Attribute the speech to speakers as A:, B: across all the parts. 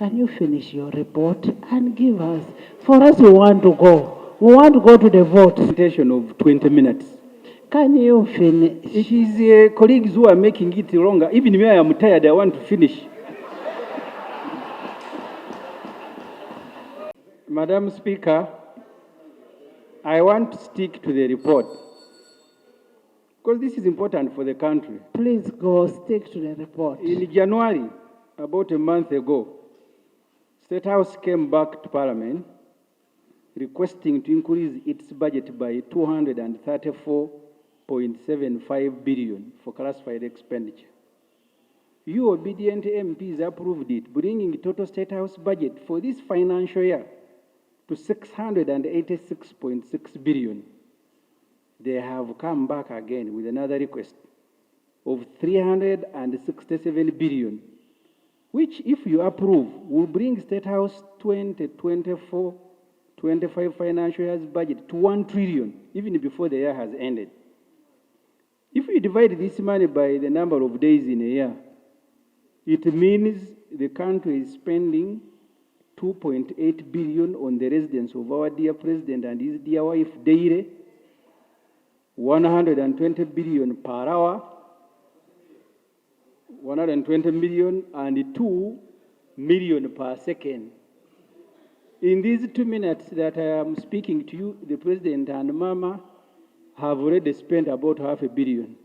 A: can you finish your report and give us? For us, we want to go. We want to go to the vote.
B: Presentation of 20 minutes.
A: Can you finish?
B: It is colleagues who are making it longer. Even me, I am tired. I want to finish. Madam Speaker, I want to stick to the report because this is important for the country.
A: Please go, stick to the report.
B: In January, about a month ago, State House came back to Parliament requesting to increase its budget by 234.75 billion for classified expenditure. You obedient MPs approved it, bringing the total State House budget for this financial year to 686.6 billion. They have come back again with another request of 367 billion, which, if you approve, will bring State House 2024-25 financial year's budget to 1 trillion, even before the year has ended. If you divide this money by the number of days in a year, it means the country is spending 2.8 billion on the residence of our dear president and his dear wife daily, 120 billion per hour, 120 million and 2 million per second. In these 2 minutes that I am speaking to you, the president and Mama have already spent about $500 million.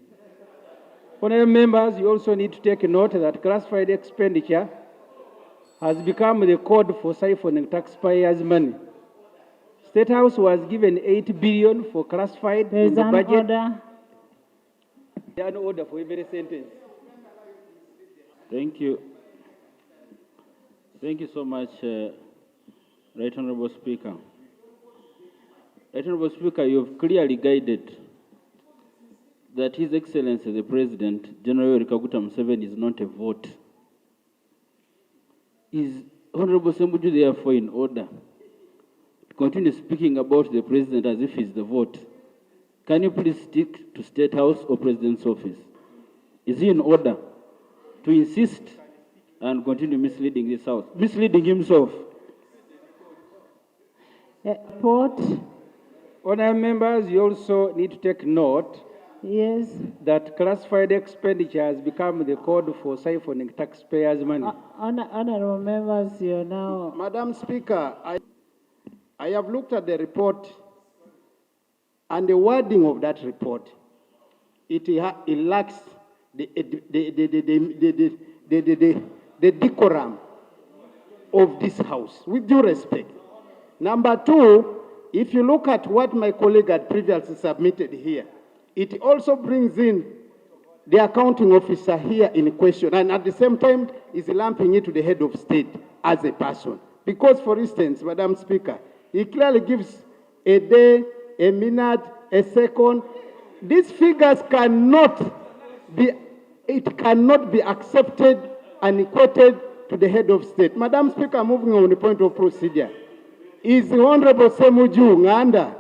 B: Honorable members, you also need to take note that classified expenditure has become the code for siphoning taxpayers' money. State House was given 8 billion for classified in the budget.
A: Order.
B: There is an order for every sentence.
C: Thank you. Thank you so much, Right Honorable Speaker. Right Honorable Speaker, you have clearly guided that His Excellency the President, General Kaguta Museveni, is not a vote. Is Honorable Ssemujju therefore in order to continue speaking about the President as if he's the vote? Can you please stick to State House or President's office? Is he in order to insist and continue misleading this House, misleading himself?
A: Report.
B: Honorable members, you also need to take note
A: Yes.
B: that classified expenditure has become the code for siphoning taxpayers' money.
A: Honorable members, you now.
D: Madam Speaker, I have looked at the report and the wording of that report. It lacks the decorum of this House, with due respect. Number two, if you look at what my colleague had previously submitted here, it also brings in the accounting officer here in question, and at the same time is lumping it to the head of state as a person. Because, for instance, Madam Speaker, he clearly gives a day, a minute, a second. These figures cannot be accepted and equated to the head of state. Madam Speaker, moving on the point of procedure, is the Honorable Ssemujju Nganda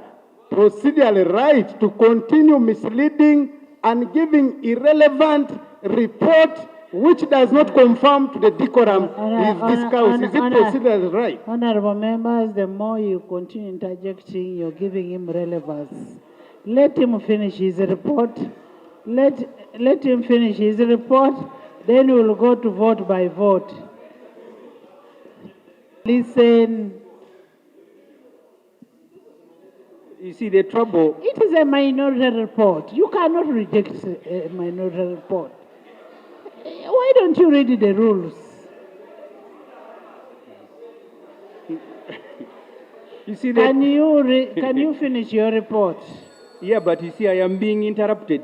D: procedurally right to continue misleading and giving irrelevant report which does not conform to the decorum of this House? Is it procedurally right?
A: Honorable members, the more you continue interjecting, you're giving him relevance. Let him finish his report. Let him finish his report, then we'll go to vote by vote. Listen.
B: You see, the trouble...
A: It is a minority report. You cannot reject a minority report. Why don't you read the rules?
B: You see,
A: Can you finish your report?
B: Yeah, but you see, I am being interrupted,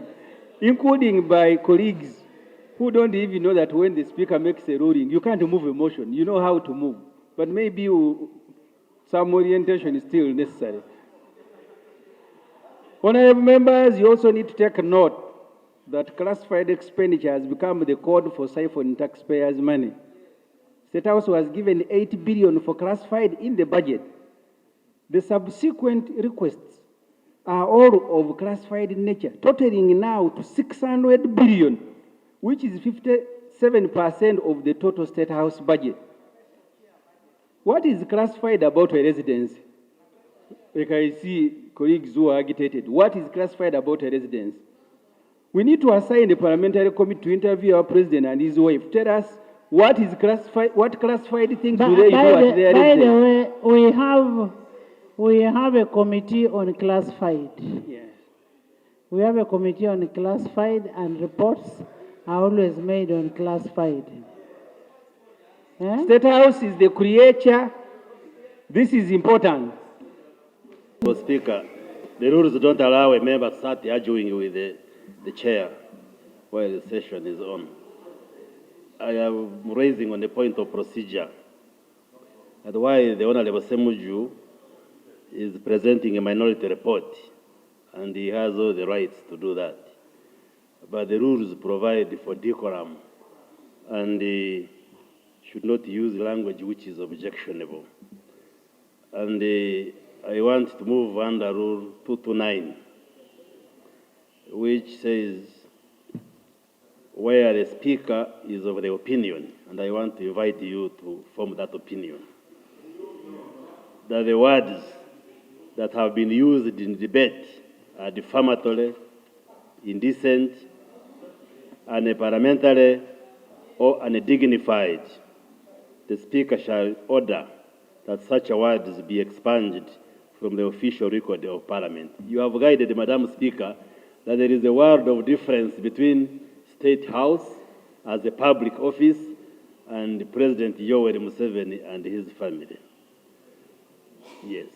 B: including by colleagues who don't even know that when the speaker makes a ruling, you can't move a motion. You know how to move. But maybe some orientation is still necessary. Honorable members, you also need to take note that classified expenditure has become the code for siphoning taxpayers' money. State House was given 8 billion for classified in the budget. The subsequent requests are all of classified in nature, totaling now to 600 billion, which is 57% of the total State House budget. What is classified about a residence? Like I see colleagues who are agitated. What is classified about a residence? We need to assign a parliamentary committee to interview our president and his wife. Tell us what is classified, what classified things do they do at their
A: By the
B: residence?
A: way, we have a committee on classified.
B: Yes.
A: We have a committee on classified, and reports are always made on classified. Eh?
B: State House is the creature. This is important.
E: Mr. Speaker, the rules don't allow a member to start arguing with the chair while the session is on. I am raising on the point of procedure and why the Honorable Ssemujju is presenting a minority report, and he has all the rights to do that. But the rules provide for decorum, and should not use language which is objectionable. And I want to move under Rule 229, which says where the speaker is of the opinion, and I want to invite you to form that opinion, that the words that have been used in debate are defamatory, indecent, unparliamentary, or undignified. The Speaker shall order that such words be expunged from the official record of Parliament. You have guided, Madam Speaker, that there is a world of difference between State House as a public office and President Yoweri Museveni and his family. Yes.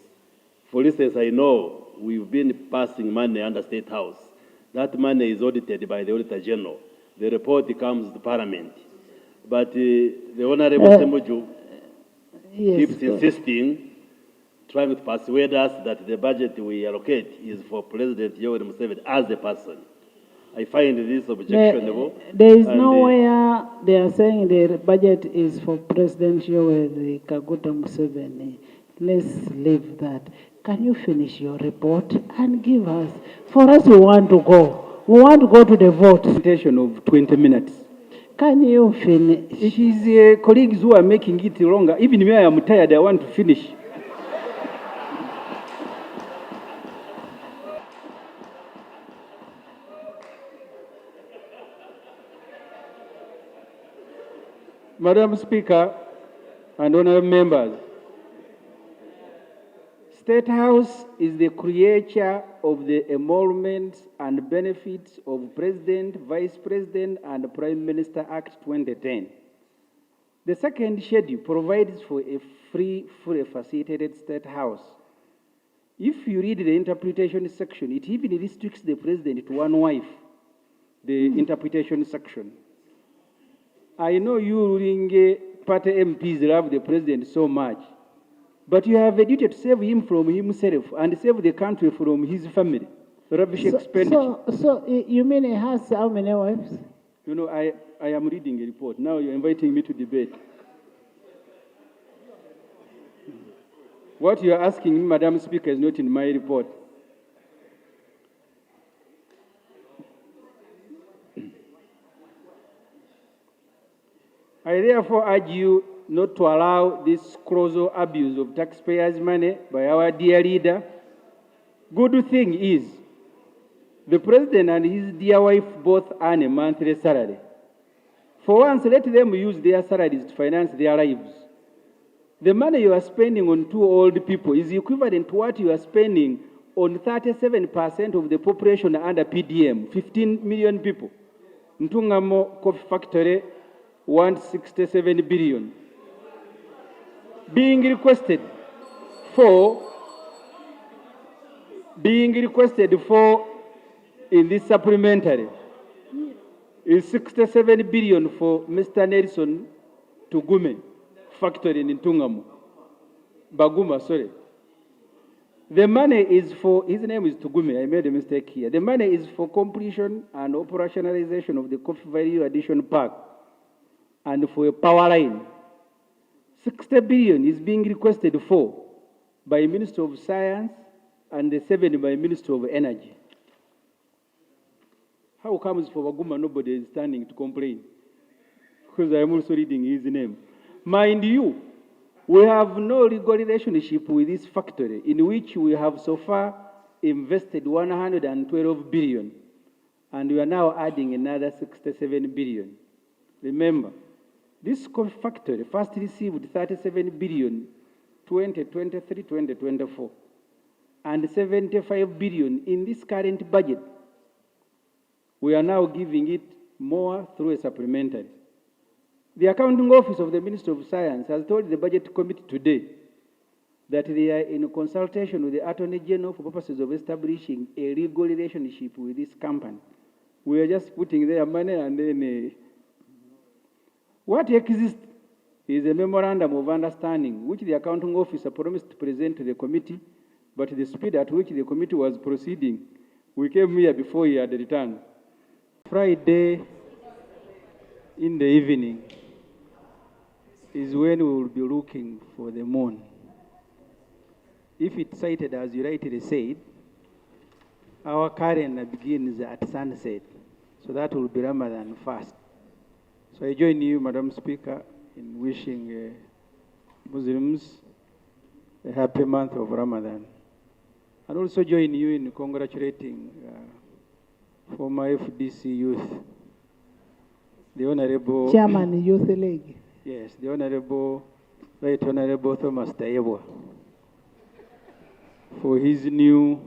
E: For instance, I know we've been passing money under State House. That money is audited by the Auditor General. The report comes to Parliament. But the Honorable Ssemujju keeps insisting, trying to persuade us that the budget we allocate is for President Yoweri Museveni as a person. I find this objectionable.
A: There is nowhere they are saying the budget is for President Yoweri Kaguta Museveni. Let's leave that. Can you finish your report and give us? For us, we want to go. We want to go to the vote.
B: Presentation of 20 minutes.
A: Can you finish?
B: It is colleagues who are making it longer. Even me, I am tired. I want to finish. Madam Speaker and honorable members, State House is the creature of the emoluments and benefits of President, Vice President, and Prime Minister Act 2010. The second schedule provides for a free, fully facilitated State House. If you read the interpretation section, it even restricts the President to one wife, the interpretation section. I know you ruling party MPs love the President so much, but you have a duty to save him from himself and save the country from his family. Rubbish expenditure.
A: So you mean he has how many wives?
B: You know, I am reading a report. Now you're inviting me to debate. What you're asking me, Madam Speaker, is not in my report. I therefore urge you not to allow this colossal abuse of taxpayers' money by our dear leader. Good thing is, the President and his dear wife both earn a monthly salary. For once, let them use their salaries to finance their lives. The money you are spending on two old people is equivalent to what you are spending on 37% of the population under PDM, 15 million people. Ntungamo Coffee Factory, 167 billion. Being requested for in this supplementary is 67 billion for Mr. Nelson Tugume factory in Ntungamo. Baguma, sorry. The money is for, his name is Tugume, I made a mistake here. The money is for completion and operationalization of the Coffee Value Addition Park and for a power line. 60 billion is being requested for by Minister of Science and the 7 by Minister of Energy. How comes for Baguma nobody is standing to complain? Because I am also reading his name. Mind you, We have no legal relationship with this factory, in which we have so far invested 112 billion, and we are now adding another 67 billion. Remember, this factory first received 37 billion 2023, 2024, and 75 billion in this current budget. We are now giving it more through a supplementary. The accounting office of the Ministry of Science has told the budget committee today that they are in consultation with the Attorney General for purposes of establishing a legal relationship with this company. We are just putting their money, and then what exists is a memorandum of understanding which the accounting officer promised to present to the committee, but the speed at which the committee was proceeding, we came here before he had returned. Friday in the evening is when we will be looking for the moon. If it's sighted, as you rightly said, our calendar begins at sunset. So that will be Ramadan fast. So I join you, Madam Speaker, in wishing Muslims a happy month of Ramadan. And also join you in congratulating former FDC youth, the Honorable
A: Chairman Youth League.
B: Yes, the Right Honorable Thomas Tayebwa, for his new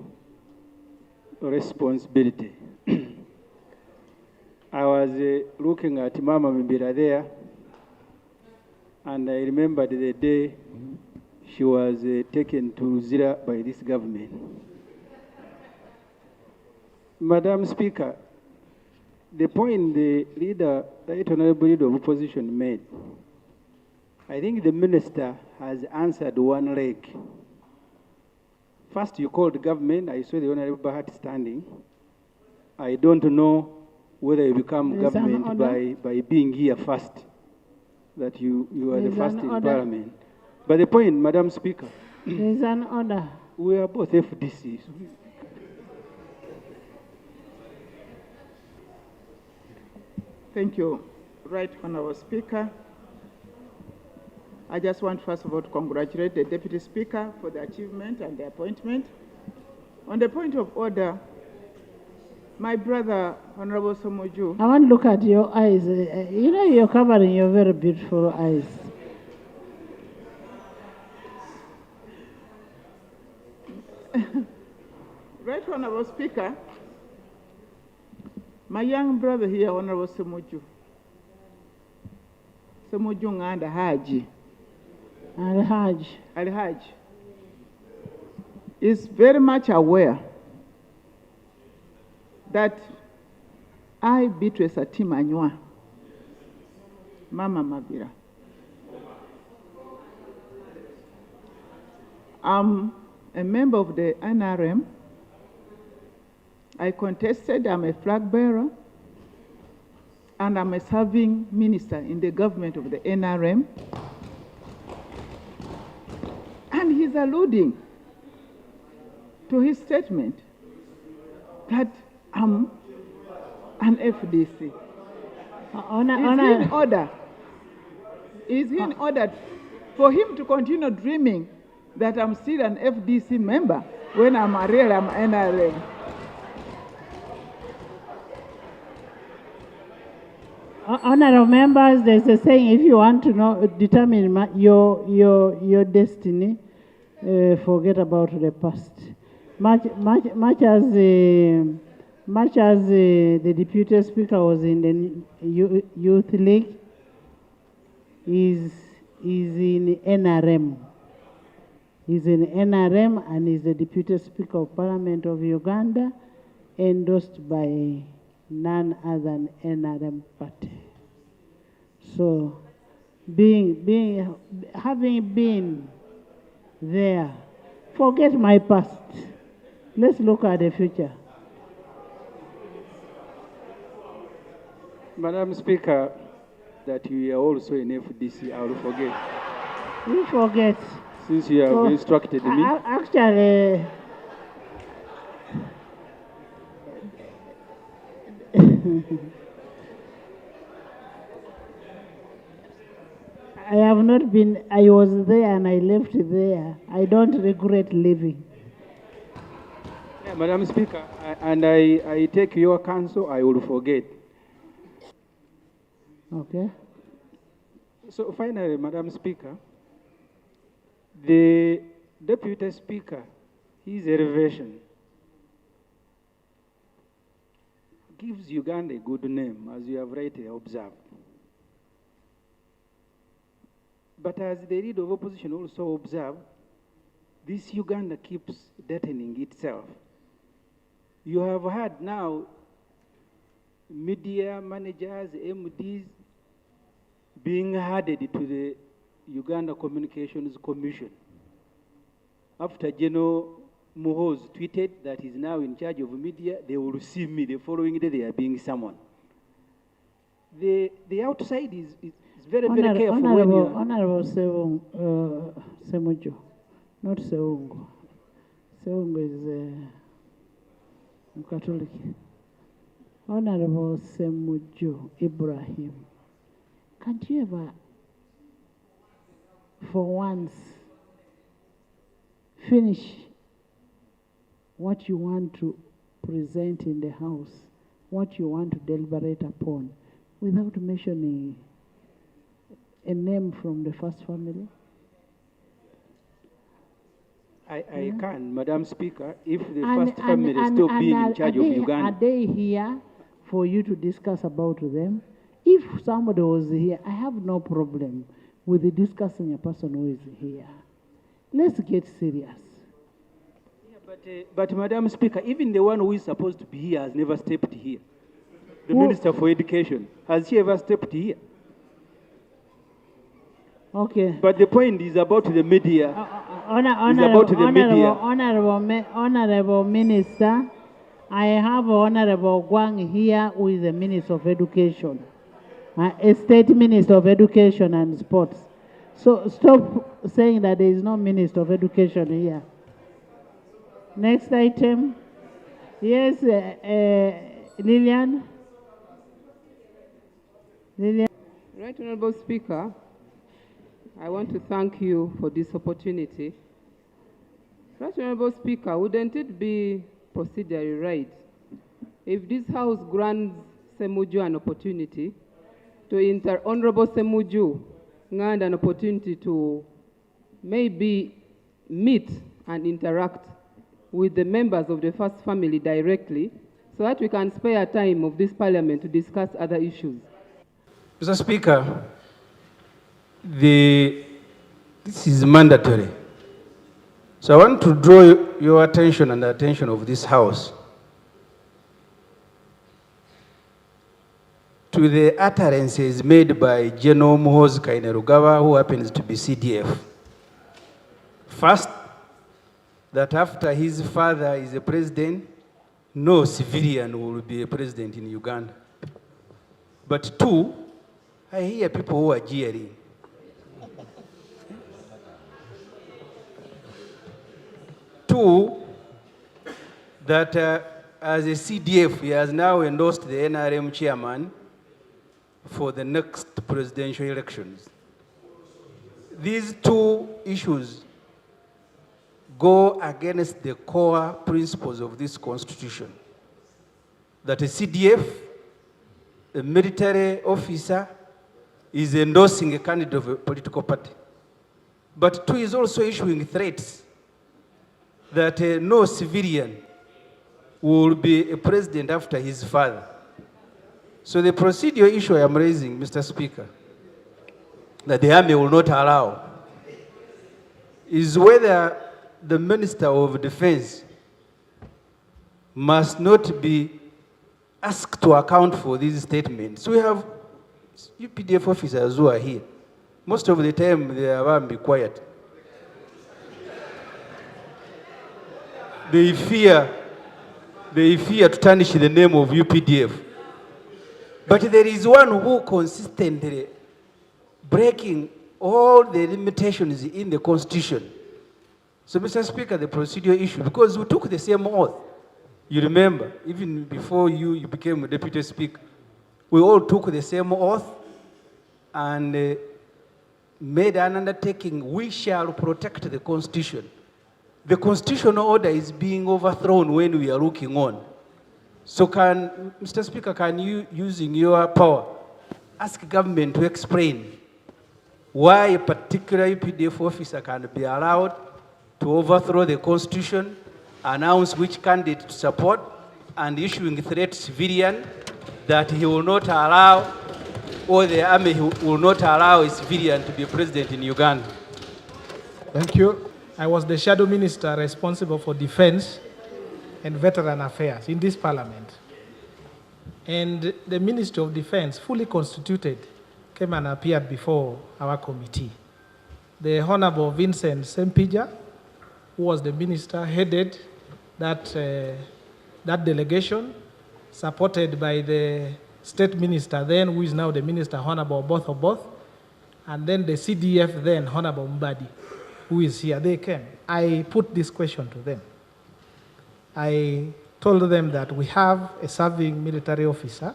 B: responsibility. I was looking at Mama Mbira there, and I remembered the day she was taken to Zira by this government. Madam Speaker, the point the Right Honorable Leader of Opposition made, I think the minister has answered one leg. First, you called the government. I saw the Honorable Bahat standing. I don't know whether you become government by being here first, that you are the first in Parliament. But the point, Madam Speaker,
A: there is an order.
B: We are both FDCs.
F: Thank you, Right Honorable Speaker. I just want, first of all, to congratulate the Deputy Speaker for the achievement and the appointment. On the point of order, my brother, Honorable Ssemujju.
A: I want to look at your eyes. You know, you're covering your very beautiful eyes.
F: Right Honorable Speaker, my young brother here, Honorable Ssemujju Nganda Haji. Al-Haj is very much aware that I, Beatrice Atimanywa, Mama Mabira, I'm a member of the NRM. I contested, I'm a flag bearer, and I'm a serving minister in the government of the NRM. And he's alluding to his statement that I'm an FDC. Is he in order for him to continue dreaming that I'm still an FDC member when I'm NRM?
A: Honorable members, there's a saying: if you want to determine your destiny, forget about the past. Much as the Deputy Speaker was in the Youth League, is in NRM. He's in NRM and is the Deputy Speaker of Parliament of Uganda, endorsed by none other than NRM party. So, having been there, forget my past. Let's look at the future.
B: Madam Speaker, that you are also in FDC, I will forget.
A: You forget.
B: Since you have instructed me.
A: Actually, I have not been, I was there and I left there. I don't regret leaving.
B: Yeah, Madam Speaker, and I take your counsel, I will forget.
A: Okay?
B: So finally, Madam Speaker, the Deputy Speaker, his elevation gives Uganda a good name, as you have rightly observed. But as the leader of opposition also observed, this Uganda keeps deadening itself. You have had now media managers, MDs, being added to the Uganda Communications Commission. After Gen Muhoozi tweeted that he's now in charge of media, they will see me. The following day, they are being summoned. The outside is very, very careful when you...
A: Honorable Ssemujju, not Seungu. Seungu is Catholic. Honorable Ssemujju Ibrahim, can't you ever, for once, finish what you want to present in the House, what you want to deliberate upon, without mentioning a name from the first family?
B: I can, Madam Speaker, if the first family is still being in charge of Uganda.
A: Are they here for you to discuss about them? If somebody was here, I have no problem with discussing a person who is here. Let's get serious.
B: Yeah, but Madam Speaker, even the one who is supposed to be here has never stepped here. The Minister for Education, has she ever stepped here?
A: Okay.
B: But the point is about the media.
A: Honorable Minister, I have Honorable Gwang here, who is the Minister of Education, a State Minister of Education and Sports. So stop saying that there is no Minister of Education here. Next item. Yes, Lillian.
G: Right, Honorable Speaker, I want to thank you for this opportunity. Right, Honorable Speaker, wouldn't it be procedurally right if this House grants Ssemujju an opportunity to Honorable Ssemujju Nganda an opportunity to maybe meet and interact with the members of the first family directly, so that we can spare time of this Parliament to discuss other issues?
B: Mr. Speaker, this is mandatory. So I want to draw your attention and the attention of this House to the utterances made by Gen Muhoozi Kainerugaba, who happens to be CDF. First, that after his father is a president, no civilian will be a president in Uganda. But two, I hear people who are jeering. Two, that as a CDF, he has now endorsed the NRM chairman for the next presidential elections. These two issues go against the core principles of this constitution, that a CDF, a military officer, is endorsing a candidate of a political party. But two is also issuing threats that no civilian will be a president after his father. So the procedural issue I am raising, Mr. Speaker, that the army will not allow, is whether the Minister of Defense must not be asked to account for these statements. We have UPDF officers who are here. Most of the time they are be quiet. They fear to tarnish the name of UPDF. But there is one who consistently breaking all the limitations in the Constitution. So, Mr. Speaker, the procedural issue, because we took the same oath. You remember, even before you became a Deputy Speaker, we all took the same oath, and
H: made an undertaking, we shall protect the Constitution. The constitutional order is being overthrown when we are looking on. So Mr. Speaker, can you, using your power, ask government to explain why a particular UPDF officer can be allowed to overthrow the Constitution, announce which candidate to support, and issuing threat to civilian that he will not allow, or the army will not allow a civilian to be president in Uganda?
I: Thank you. I was the shadow minister responsible for defense and veteran affairs in this parliament. And the Ministry of Defense, fully constituted, came and appeared before our committee. The Honorable Vincent Ssemujju, who was the minister, headed that delegation, supported by the state minister then, who is now the minister, Honorable Both, and then the CDF then, Honorable Mbadi, who is here. They came. I put this question to them. I told them that we have a serving military officer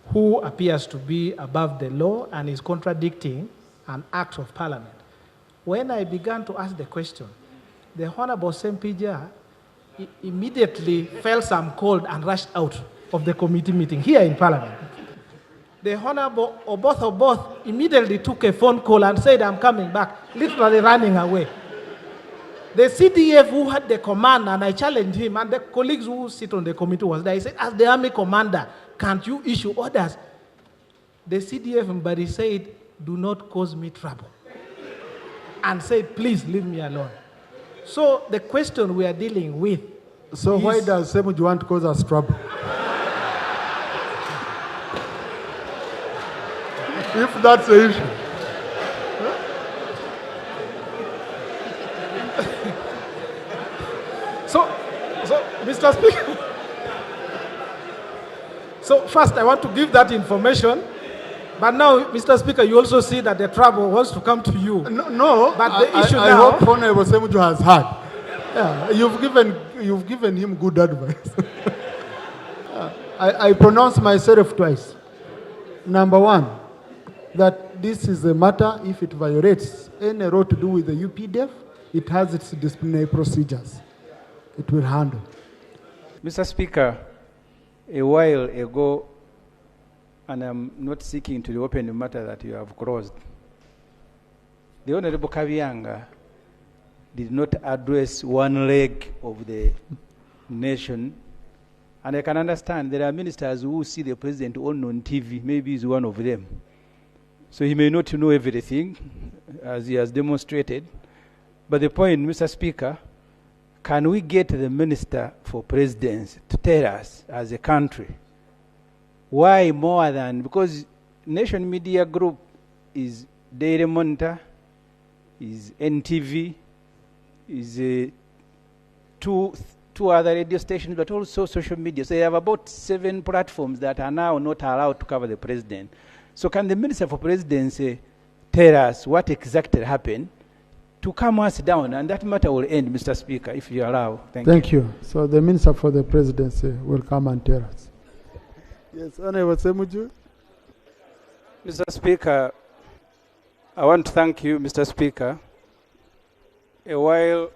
I: who appears to be above the law and is contradicting an act of parliament. When I began to ask the question, the Honorable Ssemujju immediately felt some cold and rushed out of the committee meeting here in parliament. The Honorable Oboth immediately took a phone call and said, I'm coming back, literally running away. The CDF who had the command, and I challenged him, and the colleagues who sit on the committee was there, he said, as the army commander, can't you issue orders? The CDF Mbari said, do not cause me trouble. And said, please leave me alone. So the question we are dealing with.
J: So why does Ssemujju want to cause us trouble? If that's the issue.
I: So, Mr. Speaker, so first I want to give that information, but now, Mr. Speaker, you also see that the trouble wants to come to you.
J: No,
I: but the issue
J: I
I: now,
J: hope Honorable Ssemujju has heard. Yeah, you've given him good advice. I pronounce myself twice. Number one, that this is a matter, if it violates any law to do with the UPDF, it has its disciplinary procedures. It will handle.
B: Mr. Speaker, a while ago, and I'm not seeking to reopen the matter that you have closed, the Honorable Kabyanga did not address one leg of the nation. And I can understand there are ministers who see the president on TV, maybe he's one of them. So he may not know everything, as he has demonstrated. But the point, Mr. Speaker, can we get the Minister for Presidency to tell us, as a country, why more than, because Nation Media Group is Daily Monitor, is NTV, is two other radio stations, but also social media. So they have about 7 platforms that are now not allowed to cover the president. So can the Minister for Presidency tell us what exactly happened to calm us down, and that matter will end, Mr. Speaker, if you allow.
J: Thank you. So the Minister for the Presidency will come and tell us. Yes, Honorable Ssemujju.
B: Mr. Speaker, I want to thank you, Mr. Speaker. A while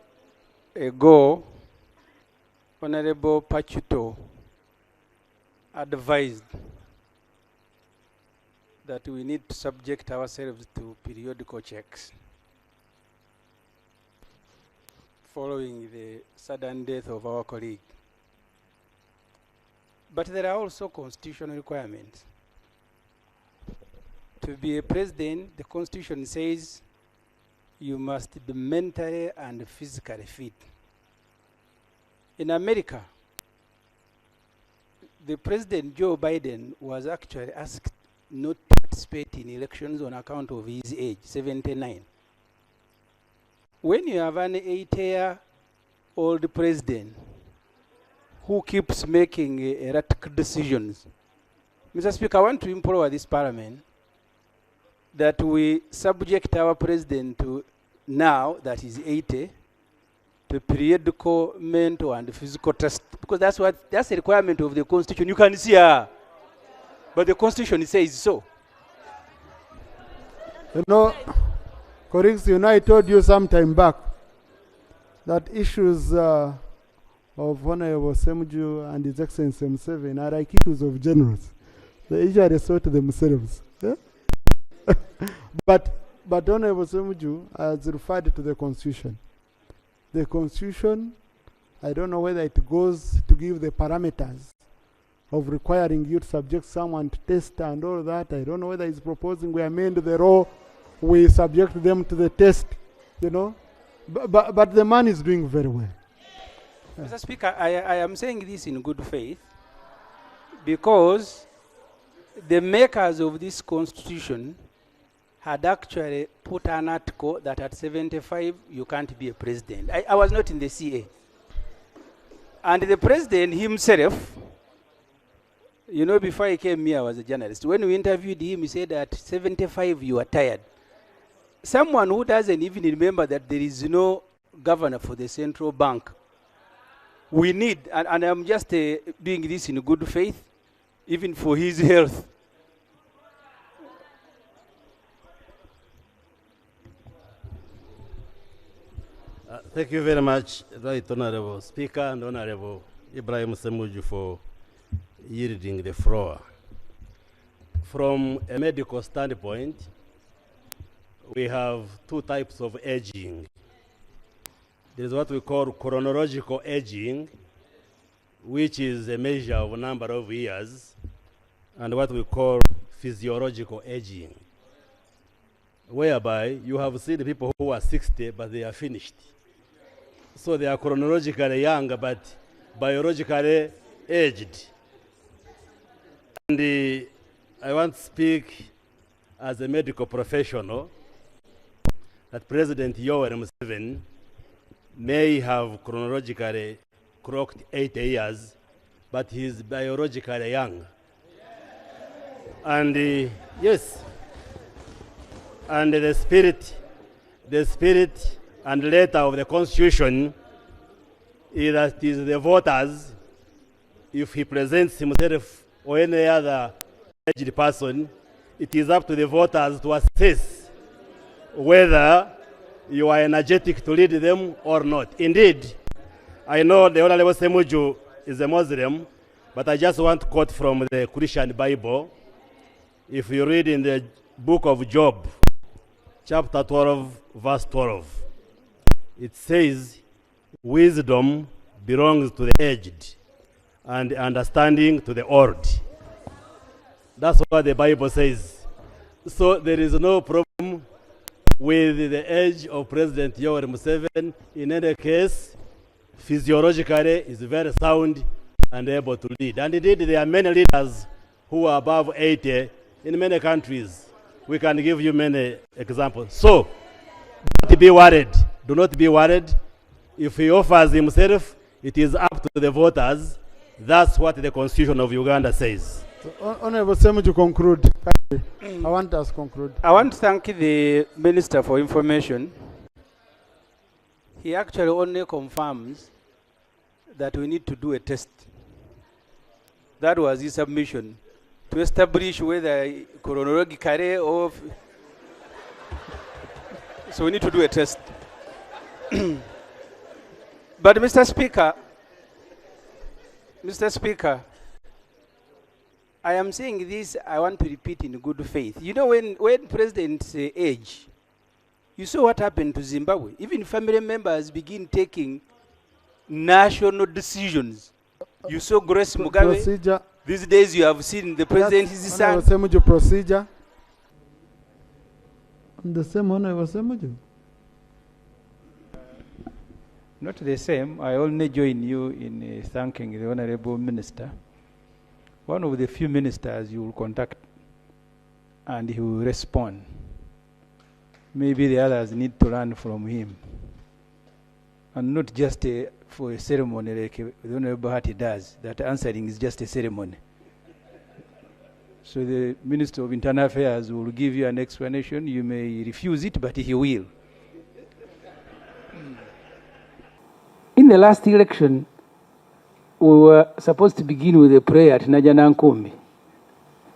B: ago, Honorable Pachuto advised that we need to subject ourselves to periodical checks following the sudden death of our colleague. But there are also constitutional requirements. To be a president, the Constitution says you must be mentally and physically fit. In America, the President Joe Biden was actually asked not to participate in elections on account of his age, 79. When you have an 80-year-old president who keeps making erratic decisions, Mr. Speaker, I want to implore this parliament that we subject our president to, now that he's 80, to periodical mental and physical test, because that's a requirement of the Constitution. You can see her, but the Constitution says so.
J: You know, colleagues, you know, I told you some time back that issues of Honorable Ssemujju and His Excellency Museveni are like issues of generals. They usually sort themselves. Yeah? but Honorable Ssemujju has referred to the Constitution. The Constitution, I don't know whether it goes to give the parameters of requiring you to subject someone to test and all that. I don't know whether he's proposing we amend the law, we subject them to the test, you know. But the man is doing very well.
H: Mr. Speaker, I am saying this in good faith because the makers of this constitution had actually put an article that at 75 you can't be a president. I was not in the CA. And the president himself, you know, before he came here, I was a journalist. When we interviewed him, he said at 75 you are tired. Someone who doesn't even remember that there is no governor for the central bank. We need, and I'm just doing this in good faith, even for his health.
E: Thank you very much, Right Honorable Speaker and Honorable Ibrahim Ssemujju, for yielding the floor. From a medical standpoint, we have two types of aging. There is what we call chronological aging, which is a measure of a number of years, and what we call physiological aging, whereby you have seen people who are 60, but they are finished. So they are chronologically young, but biologically aged. And I want to speak as a medical professional that President Yoweri Museveni may have chronologically clocked 80 years, but he is biologically young. And yes, and the spirit and letter of the Constitution is that it is the voters, if he presents himself or any other aged person, it is up to the voters to assess whether you are energetic to lead them or not. Indeed, I know the Honorable Ssemujju is a Muslim, but I just want to quote from the Christian Bible. If you read in the book of Job, chapter 12, verse 12, it says, wisdom belongs to the aged and understanding to the old. That's what the Bible says. So there is no problem with the age of President Yoweri Museveni. In any case, physiologically is very sound and able to lead. And indeed, there are many leaders who are above 80 in many countries. We can give you many examples. So, don't be worried. Do not be worried. If he offers himself, it is up to the voters. That's what the Constitution of Uganda says.
J: So, Honorable Ssemujju, conclude. I want us to conclude.
H: I want to thank the Minister for information. He actually only confirms that we need to do a test. That was his submission, to establish whether chronologically or... So we need to do a test. But Mr. Speaker, I am saying this, I want to repeat in good faith. You know, when presidents age, you saw what happened to Zimbabwe. Even family members begin taking national decisions. You saw Grace Mugabe.
J: Procedure.
H: These days you have seen the president, his son.
J: Ssemujju, procedure. The same Honorable Ssemujju.
B: Not the same. I only join you in thanking the Honorable Minister. One of the few ministers you will contact and he will respond. Maybe the others need to learn from him. And not just for a ceremony like the Honorable Hati does, that answering is just a ceremony. So the Minister of Internal Affairs will give you an explanation. You may refuse it, but he will.
H: In the last election, we were supposed to begin with a prayer at Najanankombe.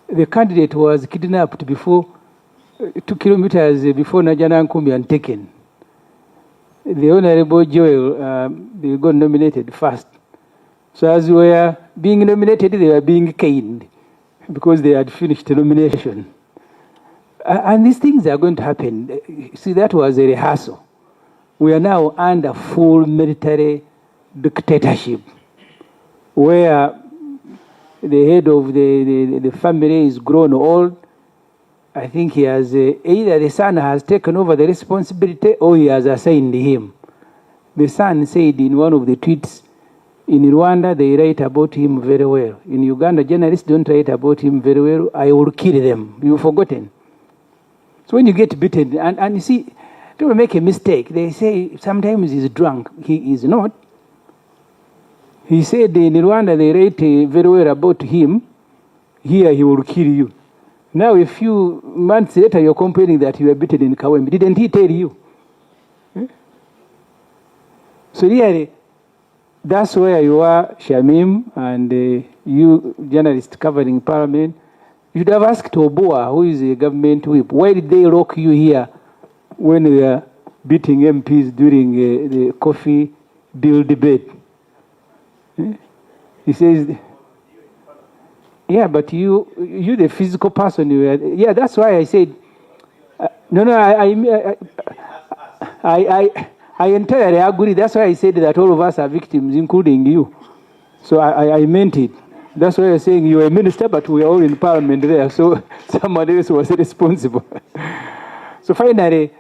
H: The candidate was kidnapped before
K: 2 kilometers before Najana Nkumbi and taken. The Honorable Joel, they got nominated first. So as we were being nominated, they were being caned because they had finished the nomination. And these things are going to happen. See, that was a rehearsal. We are now under full military dictatorship, where the head of the family is grown old. I think he has, either the son has taken over the responsibility or he has assigned him. The son said in one of the tweets, in Rwanda, they write about him very well. In Uganda, journalists don't write about him very well. I will kill them. You've forgotten. So when you get beaten, and you see, don't make a mistake. They say sometimes he's drunk. He is not. He said in Rwanda, they write very well about him. Here, he will kill you. Now, a few months later, you're complaining that you were beaten in Kawembe. Didn't he tell you? So really, that's where you are, Shamim, and you journalists covering Parliament. You should have asked Obua, who is a government whip, why did they lock you here when we were beating MPs during the coffee bill debate? He says, yeah, but you the physical person, yeah, that's why I said, I entirely agree. That's why I said that all of us are victims, including you. So I meant it. That's why I'm saying you're a minister, but we are all in Parliament there. So someone else was responsible. So finally,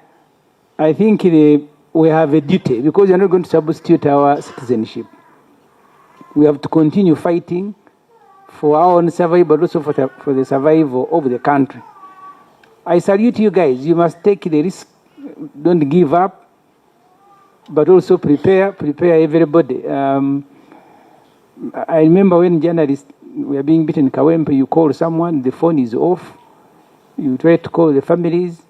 K: I think we have a duty, because you're not going to substitute our citizenship. We have to continue fighting for our own survival, but also for the survival of the country. I salute you guys. You must take the risk. Don't give up. But also prepare everybody. I remember when journalists were being beaten in Kawempe, you call someone, the phone is off. You try to call the families.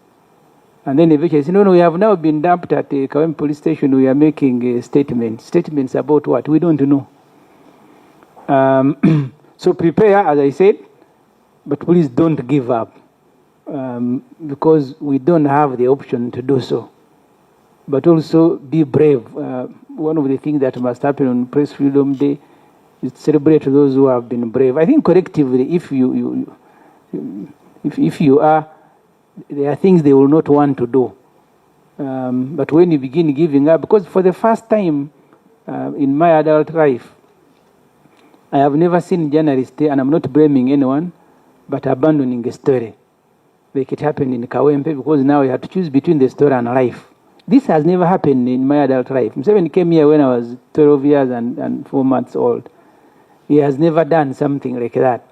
K: And then eventually say, no, we have now been dumped at the Kawempe police station. We are making statements. Statements about what? We don't know. So prepare, as I said, but please don't give up. Because we don't have the option to do so. But also be brave. One of the things that must happen on Press Freedom Day is to celebrate those who have been brave. I think collectively, if you are, there are things they will not want to do. But when you begin giving up, because for the first time in my adult life, I have never seen journalists, and I'm not blaming anyone, but abandoning a story. Like it happened in Kawempe, because now you have to choose between the story and life. This has never happened in my adult life. Museveni came here when I was 12 years and 4 months old. He has never done something like that.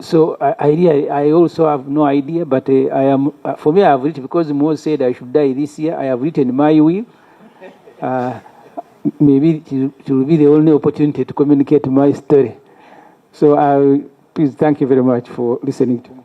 K: So I also have no idea, but for me, I have written, because Mo said I should die this year, I have written my will. Maybe it will be the only opportunity to communicate my story. So please thank you very much for listening to me.